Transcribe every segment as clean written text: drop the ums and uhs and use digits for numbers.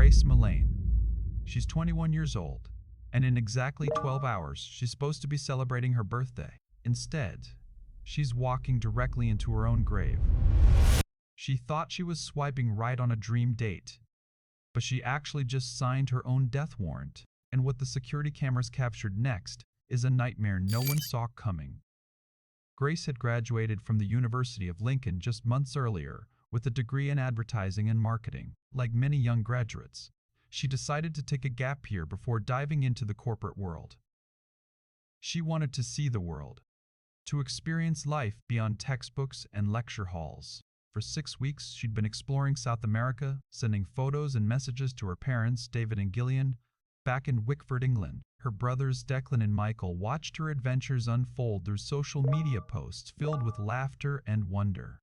Grace Millane. She's 21 years old, and in exactly 12 hours, she's supposed to be celebrating her birthday. Instead, she's walking directly into her own grave. She thought she was swiping right on a dream date, but she actually just signed her own death warrant, and what the security cameras captured next is a nightmare no one saw coming. Grace had graduated from the University of Lincoln just months earlier with a degree in advertising and marketing. Like many young graduates, she decided to take a gap year before diving into the corporate world. She wanted to see the world, to experience life beyond textbooks and lecture halls. For 6 weeks, she'd been exploring South America, sending photos and messages to her parents, David and Gillian, back in Wickford, England. Her brothers, Declan and Michael, watched her adventures unfold through social media posts filled with laughter and wonder.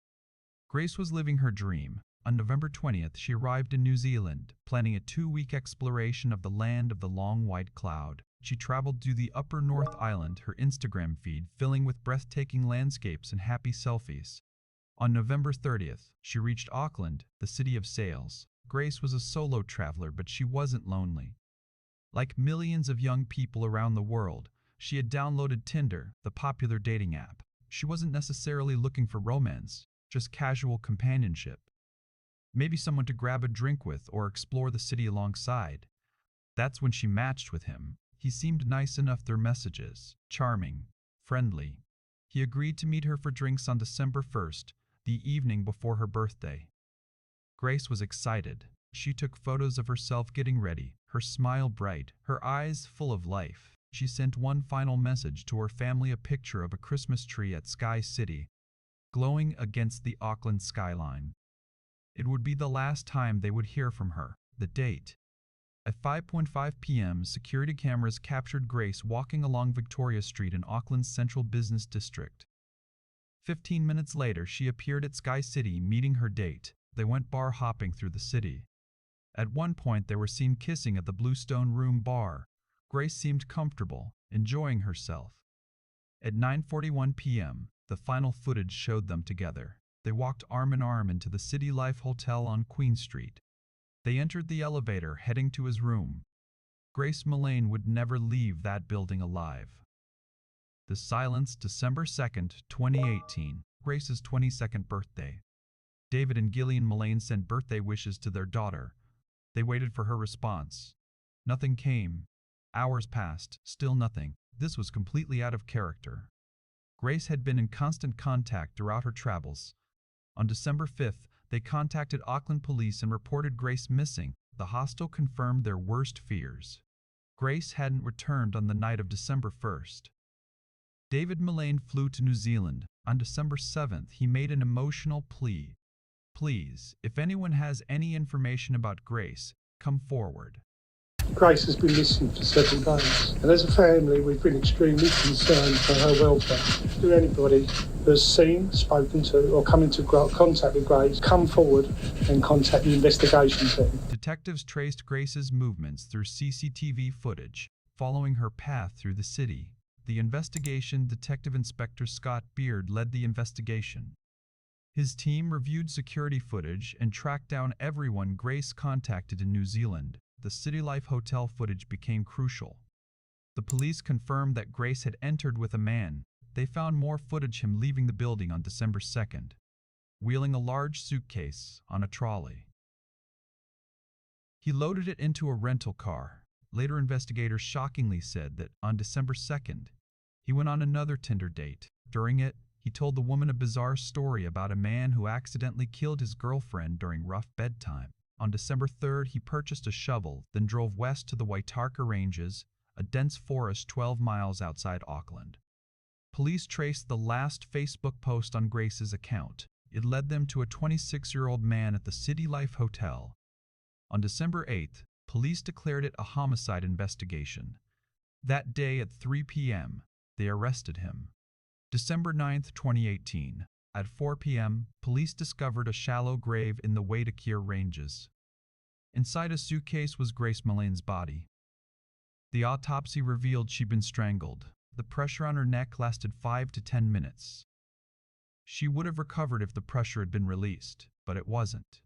Grace was living her dream. On November 20th, she arrived in New Zealand, planning a 2-week exploration of the land of the long white cloud. She traveled to the Upper North Island, her Instagram feed filling with breathtaking landscapes and happy selfies. On November 30th, she reached Auckland, the city of sails. Grace was a solo traveler, but she wasn't lonely. Like millions of young people around the world, she had downloaded Tinder, the popular dating app. She wasn't necessarily looking for romance, just casual companionship. Maybe someone to grab a drink with or explore the city alongside. That's when she matched with him. He seemed nice enough through messages, charming, friendly. He agreed to meet her for drinks on December 1st, the evening before her birthday. Grace was excited. She took photos of herself getting ready, her smile bright, her eyes full of life. She sent one final message to her family, a picture of a Christmas tree at Sky City, glowing against the Auckland skyline. It would be the last time they would hear from her. The date. At 5:05 p.m., security cameras captured Grace walking along Victoria Street in Auckland's central business district. 15 minutes later, she appeared at Sky City, meeting her date. They went bar hopping through the city. At one point, they were seen kissing at the Bluestone Room bar. Grace seemed comfortable, enjoying herself. At 9:41 p.m., the final footage showed them together. They walked arm in arm into the City Life Hotel on Queen Street. They entered the elevator, heading to his room. Grace Millane would never leave that building alive. The silence, December 2nd, 2018, Grace's 22nd birthday. David and Gillian Millane sent birthday wishes to their daughter. They waited for her response. Nothing came. Hours passed, still nothing. This was completely out of character. Grace had been in constant contact throughout her travels. On December 5th, they contacted Auckland police and reported Grace missing. The hostel confirmed their worst fears. Grace hadn't returned on the night of December 1st. David Millane flew to New Zealand. On December 7th, he made an emotional plea. Please, if anyone has any information about Grace, come forward. Grace has been missing for several days, and as a family we've been extremely concerned for her welfare. Do anybody who has seen, spoken to, or come into contact with Grace come forward and contact the investigation team. Detectives traced Grace's movements through CCTV footage, following her path through the city. The investigation, Detective Inspector Scott Beard led the investigation. His team reviewed security footage and tracked down everyone Grace contacted in New Zealand. The City Life Hotel footage became crucial. The police confirmed that Grace had entered with a man. They found more footage him leaving the building on December 2nd, wheeling a large suitcase on a trolley. He loaded it into a rental car. Later, investigators shockingly said that on December 2nd, he went on another Tinder date. During it, he told the woman a bizarre story about a man who accidentally killed his girlfriend during rough bedtime. On December 3rd, he purchased a shovel, then drove west to the Waitarka Ranges, a dense forest 12 miles outside Auckland. Police traced the last Facebook post on Grace's account. It led them to a 26-year-old man at the City Life Hotel. On December 8th, police declared it a homicide investigation. That day at 3 p.m., they arrested him. December 9th, 2018. At 4 p.m., police discovered a shallow grave in the Waitakere Ranges. Inside a suitcase was Grace Millane's body. The autopsy revealed she'd been strangled. The pressure on her neck lasted 5 to 10 minutes. She would have recovered if the pressure had been released, but it wasn't.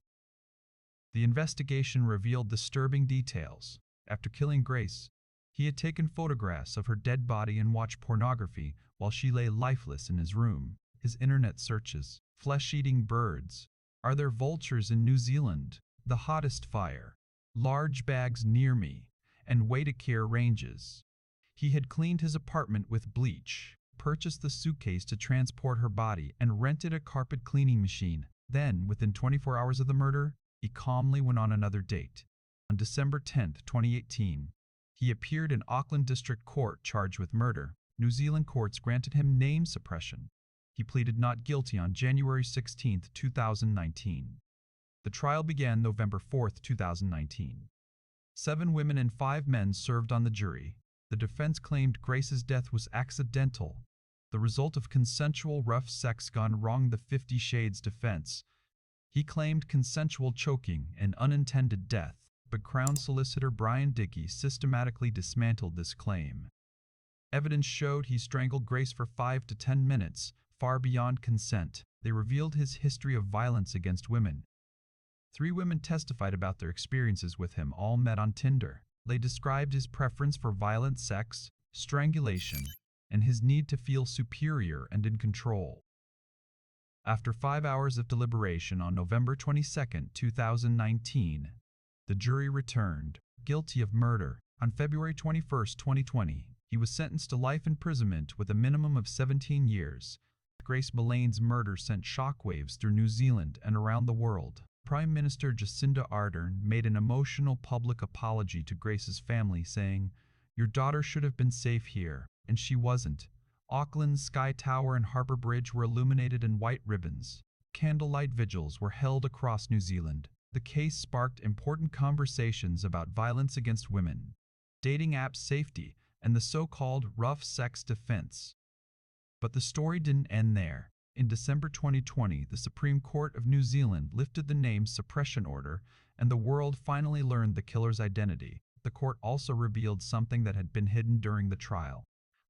The investigation revealed disturbing details. After killing Grace, he had taken photographs of her dead body and watched pornography while she lay lifeless in his room. His internet searches: flesh-eating birds. Are there vultures in New Zealand? The hottest fire. Large bags near me. And Waitakere ranges. He had cleaned his apartment with bleach, purchased the suitcase to transport her body, and rented a carpet cleaning machine. Then, within 24 hours of the murder, he calmly went on another date. On December 10, 2018, he appeared in Auckland District Court charged with murder. New Zealand courts granted him name suppression. He pleaded not guilty on January 16, 2019. The trial began November 4, 2019. 7 women and 5 men served on the jury. The defense claimed Grace's death was accidental, the result of consensual rough sex gone wrong. The 50 Shades defense. He claimed consensual choking and unintended death, but Crown Solicitor Brian Dickey systematically dismantled this claim. Evidence showed he strangled Grace for 5 to 10 minutes, far beyond consent. They revealed his history of violence against women. 3 women testified about their experiences with him, all met on Tinder. They described his preference for violent sex, strangulation, and his need to feel superior and in control. After 5 hours of deliberation on November 22, 2019, the jury returned guilty of murder. On February 21, 2020, he was sentenced to life imprisonment with a minimum of 17 years. Grace Millane's murder sent shockwaves through New Zealand and around the world. Prime Minister Jacinda Ardern made an emotional public apology to Grace's family, saying, "Your daughter should have been safe here, and she wasn't." Auckland's Sky Tower and Harbour Bridge were illuminated in white ribbons. Candlelight vigils were held across New Zealand. The case sparked important conversations about violence against women, dating apps safety, and the so-called rough sex defense. But the story didn't end there. In December 2020, the Supreme Court of New Zealand lifted the name suppression order, and the world finally learned the killer's identity. The court also revealed something that had been hidden during the trial.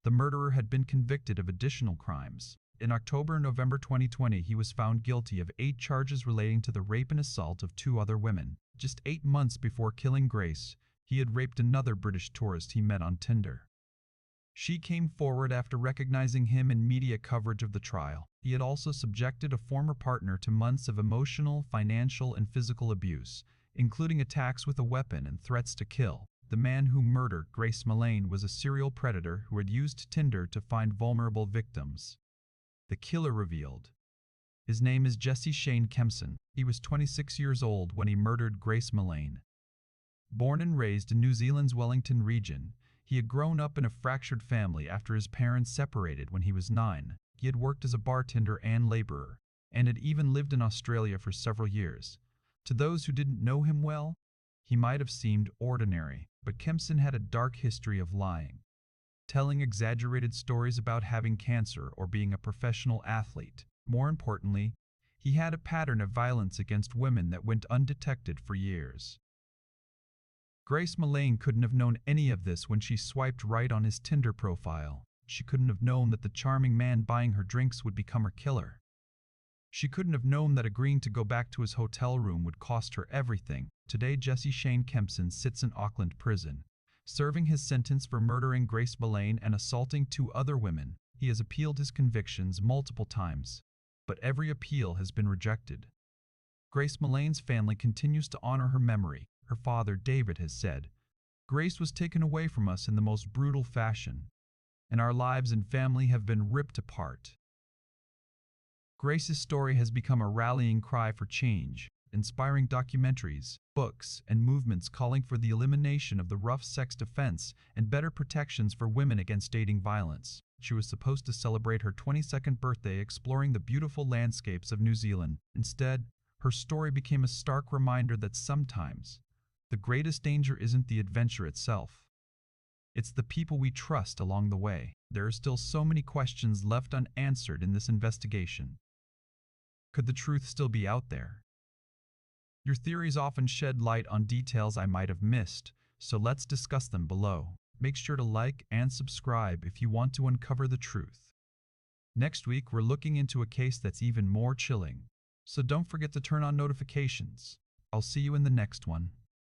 The murderer had been convicted of additional crimes. In October and November 2020, he was found guilty of 8 charges relating to the rape and assault of 2 other women. Just 8 months before killing Grace, he had raped another British tourist he met on Tinder. She came forward after recognizing him in media coverage of the trial. He had also subjected a former partner to months of emotional, financial, and physical abuse, including attacks with a weapon and threats to kill. The man who murdered Grace Millane was a serial predator who had used Tinder to find vulnerable victims. The killer revealed. His name is Jesse Shane Kempson. He was 26 years old when he murdered Grace Millane. Born and raised in New Zealand's Wellington region, he had grown up in a fractured family after his parents separated when he was 9. He had worked as a bartender and laborer, and had even lived in Australia for several years. To those who didn't know him well, he might have seemed ordinary, but Kempson had a dark history of lying, telling exaggerated stories about having cancer or being a professional athlete. More importantly, he had a pattern of violence against women that went undetected for years. Grace Millane couldn't have known any of this when she swiped right on his Tinder profile. She couldn't have known that the charming man buying her drinks would become her killer. She couldn't have known that agreeing to go back to his hotel room would cost her everything. Today, Jesse Shane Kempson sits in Auckland prison, serving his sentence for murdering Grace Millane and assaulting 2 other women. He has appealed his convictions multiple times, but every appeal has been rejected. Grace Millane's family continues to honor her memory. Her father, David, has said, "Grace was taken away from us in the most brutal fashion, and our lives and family have been ripped apart." Grace's story has become a rallying cry for change, inspiring documentaries, books, and movements calling for the elimination of the rough sex defense and better protections for women against dating violence. She was supposed to celebrate her 22nd birthday exploring the beautiful landscapes of New Zealand. Instead, her story became a stark reminder that sometimes the greatest danger isn't the adventure itself. It's the people we trust along the way. There are still so many questions left unanswered in this investigation. Could the truth still be out there? Your theories often shed light on details I might have missed, so let's discuss them below. Make sure to like and subscribe if you want to uncover the truth. Next week, we're looking into a case that's even more chilling, so don't forget to turn on notifications. I'll see you in the next one.